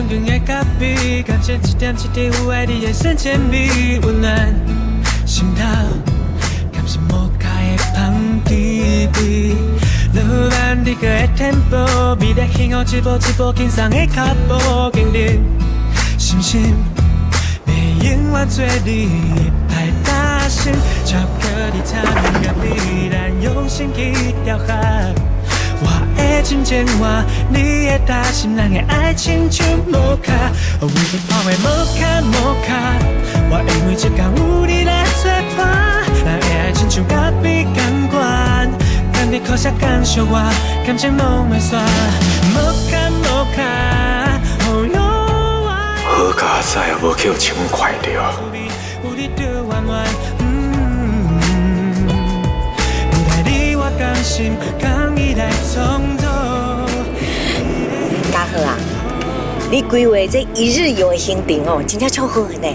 近的咖啡，感觉一点一滴有爱你的瞬间美，温暖心头，感是摩卡的香甜甜，浪漫的个 tempo， 美丽幸福一步一步轻松的脚步，经历心心，要永远做你太大声，巧克力茶面咖啡，咱用心去调和。我的真情话，你的大心，咱的爱亲像摩卡，为你泡的摩卡摩卡，我因为这天有你来作伴，咱的爱亲像咖啡感官，干你靠下感受我，感情拢袂散，摩卡摩卡，哦哟我。好佳哉啊，无去有情快着。有你就圆满，不带你我甘心，讲伊来创造。嘉禾啊，你规划这一日游的行程哦，真正超好的呢。